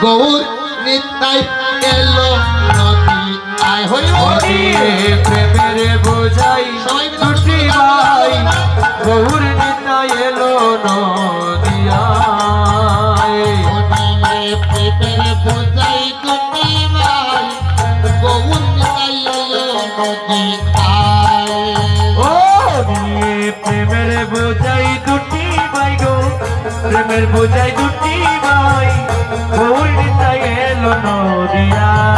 গৌর নিতাই গেল নদী আয় হই প্রেমের বোঝাই দুটি ভাই গৌর নিতাই এলো নদিয়ায় প্রেমের বোঝাই দুটি ভাই গৌর নিতাই এলো নদী ও প্রেমের বোঝাই দুটি ভাই গো প্রেমের বোঝাই দুটি ভাই গৌর নিতাই এলো নদিয়ায়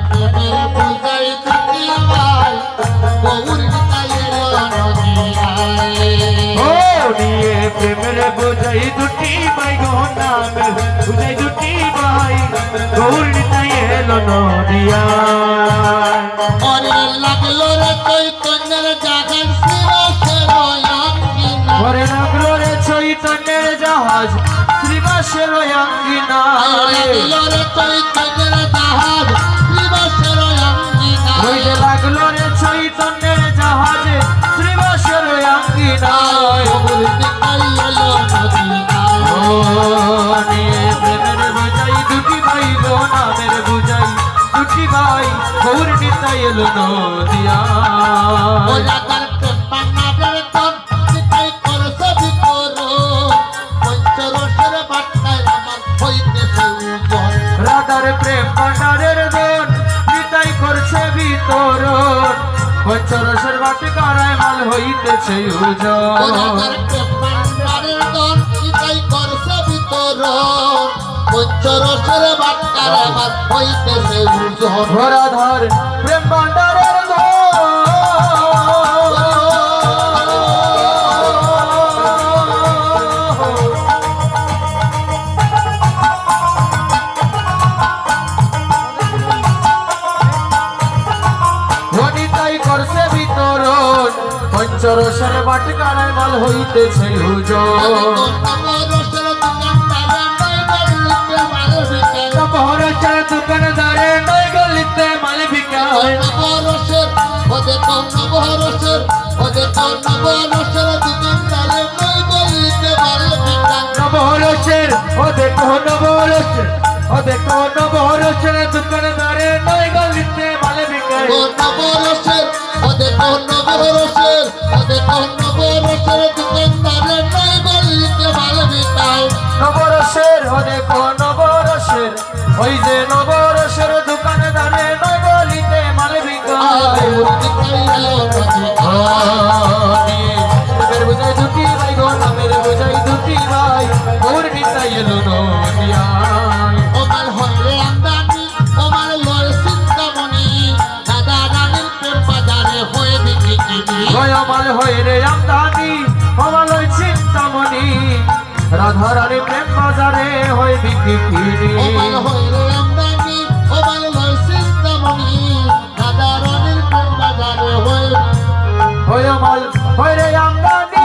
প্রেমের বোঝাই দুটি ভাই গৌর নিতাই এলো নদী প্রেমের বোঝাই দুটি ভাই গো নামের বোঝাই দুটি ভাই গৌর নিতাই এলো নদিয়ায় ওরে লাগলো রে চৈতন্যের জাগান শিরসের অঙ্গিনা ওরে লাগলো রে চৈতন্যের জাহাজ শ্রীবাসের অঙ্গিনা লাগলো রে চৈতন্যের জাহাজ শিরসের অঙ্গিনা ওই যে লাগলো রে চৈতন্যের জাহাজে শ্রীবাসের অঙ্গিনা প্রেমের বোঝাই দুটি ভাই গো নামের বোঝাই দুটি ভাই গৌর নিতাই এলো নদিয়ায় রাধার প্রেম ভান্ডারের দন নিতাই করছে বিতরণ পঞ্চরসের বাটি কারায় মাল হইতেছে পঞ্চরসের বাট্টার আমার হইতেছে রাধার প্রেম ভান্ডারের নিতাই করছে বিতরণ পঞ্চরসের বাটি কারায় মাল হইতেছে নবরসের দোকানদারে নয় গলিতে মাল বিকায় নবরসের ওদের নবরসের ওদের নবরসের দোকানদারে নয় গলিতে মাল বিকায় নবরসের ওদের নবরসের ওদের নবরসের দোকানদারে নয় গলিতে মাল বিকায় নবরসের ওদের নবরসের ওদের নবরসের দোকানদারে নয় গলিতে মাল বিকায় নবরসের ওদের নবরসের ওই যে নবরসের দোকানদারে নয় গলিতে মাল বিকায় বোঝাই দুটি ভাই গো নামের বোঝাই দুটি ভাই গৌর নিতাই এলো নদিয়ায় ওমাল হরে আমদানি ওমাল লয় চিন্তামণি দাদা রানীর প্রেম বাজারে হয়ে বিক্রি অমাল হয়ে রে আমদানি অমাল ওই চিন্তামণি রাধা রানী প্রেম বাজারে হয়ে বিক্রি ওমাল হরে আমদানি ওমাল লয় চিন্তামণি দাদা রানীর প্রেম বাজারে হয়ে অমাল হয়ে রে আমদানি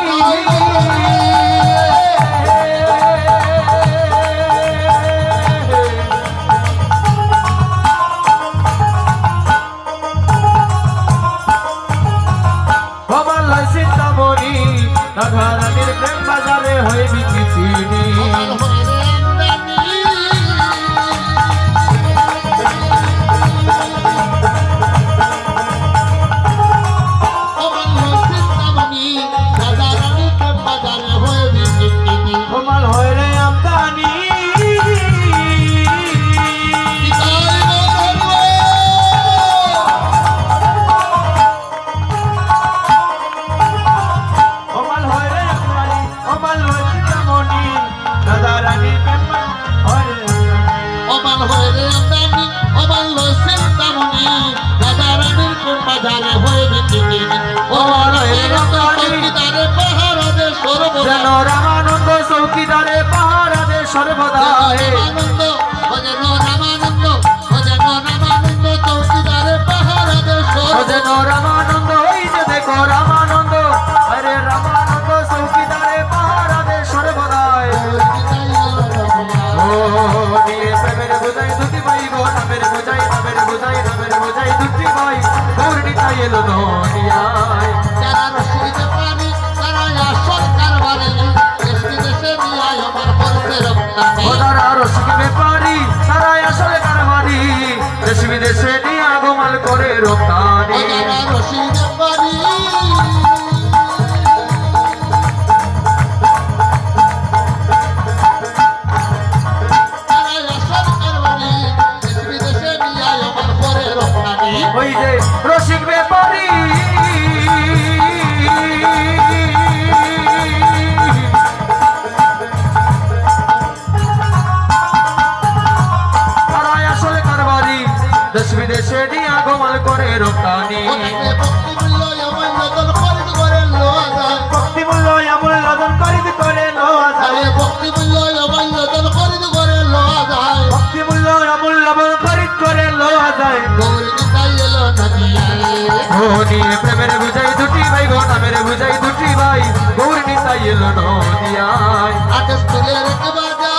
অমাল লয় চিন্তামণি রাধা রানীর প্রেম বাজারে হয়ে বিক্রি ওমাল হরে আমদানি ওমাল লয় চিন্তামণি দাদা রানীর প্রেম বাজারে হয়ে বিক্রি অমাল হয়ে রে আমদানি অমাল হয়ে রে আমদানি অমাল হয়ে চিন্তামণি রাধা রানীর প্রেম ওমাল হরে আমদানি ওমাল লয় চিন্তামণি দাদা রানীর প্রেম বাজারে হয়ে বিক্রি ওমাল হয়ে রে আমদানি চৌকিদারে পাহারা দে সর্বদা যেন রামানন্দ চৌকিদারে পাহারা দে সর্বদা রামানন্দ ভজন রামানন্দ ভজন রামানন্দ চৌকিদারে পাহারা দে যেন রামানন্দ ওই যে দেখো রামানন্দ আরে রামানন্দ চৌকিদারে পাহারা দে সর্বদা ও নিয়ে প্রেমের বোঝাই দুটি ভাই গো নামের বোঝাই নামের বোঝাই নামের বোঝাই দুটি ভাই গৌর নিতাই এলো নদিয়ায় যারা রসিদ পানি তারা সরকার বাড়ি দেশে নিয়ে আমার বলতে রক্ত রসিক ব্যাপারী তারাই আসলে কারবারি দেশ বিদেশে নিয়ে আগমাল করে রপ্তানি যারা রশিদের বাড়ি তারা সরকার বাড়ি দেশ বিদেশে নিয়ে আমার করে রপ্তানি ওই যে রসিক ব্যাপারী তারাই আসলে কারবারি দেশ বিদেশে নিয়ে আগমন করে রপ্তানি ওটাকে ভক্তি মূল্য আমার নতুন খরিদ করে লোয়া যায় ভক্তি মূল্য এমন লদন খরিদ করে লওয়া আরে যায় ভক্তি মূল্য আমার নতুন খরিদ করে লোয়া যায় ভক্তি মূল্য এমন লবণ খরিদ করে লওয়া যায় গৌরী নিতাই এলো নদিয়ায় ও নিয়ে প্রেমের বুঝাই দুটি ভাই গো নামের বুঝাই দুটি ভাই গৌর নিতাই এলো নদিয়ায় আকাশ তুলে রেখে বাজা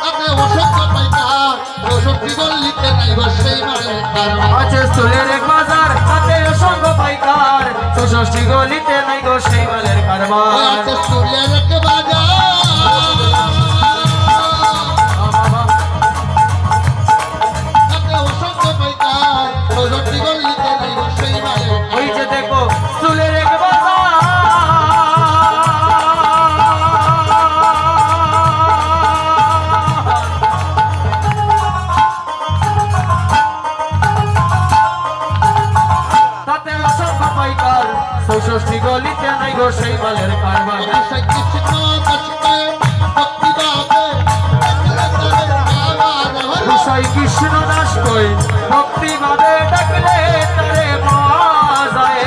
আপনি অসংখ্য পাইকার অসংখ্য গল্লিতে নাই বসেই মারে কারবার আছে স্থলের এক বাজার তাতে অসংখ্য পাইকার চৌষষ্ঠী গলিতে নাই গো সেই মালের কারবার আকাশ তুলে রেখে বাজা আপনি অসংখ্য পাইকার অসংখ্য গল্লিতে নাই বসেই মারে ওই যে দেখো স্থলের এক তাতে অসংখ্য পাইকার চৌষষ্ঠী গলিতে নাই গো সেই মালের কারবার আশা কৃষ্ণ কাছে ভক্তি বাবে আবার বিষয় কৃষ্ণ দাস কই ভক্তি ভাবে ডাকলে তারে পাওয়া যায়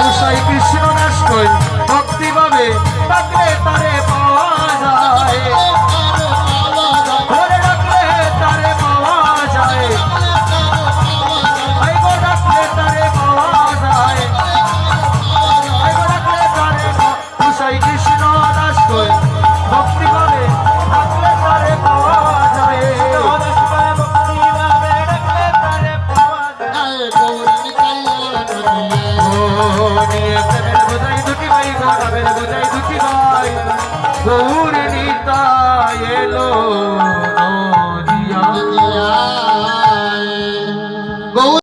বিষয় কৃষ্ণ দাস কই ভক্তি ভাবে ডাকলে তারে পাওয়া যায় ধরে ডাকলে তারে পাওয়া যায় আই গো ডাকলে তারে পাওয়া যায় আই গো ডাকলে তারে বিষয় কৃষ্ণ দাস কই ভক্তি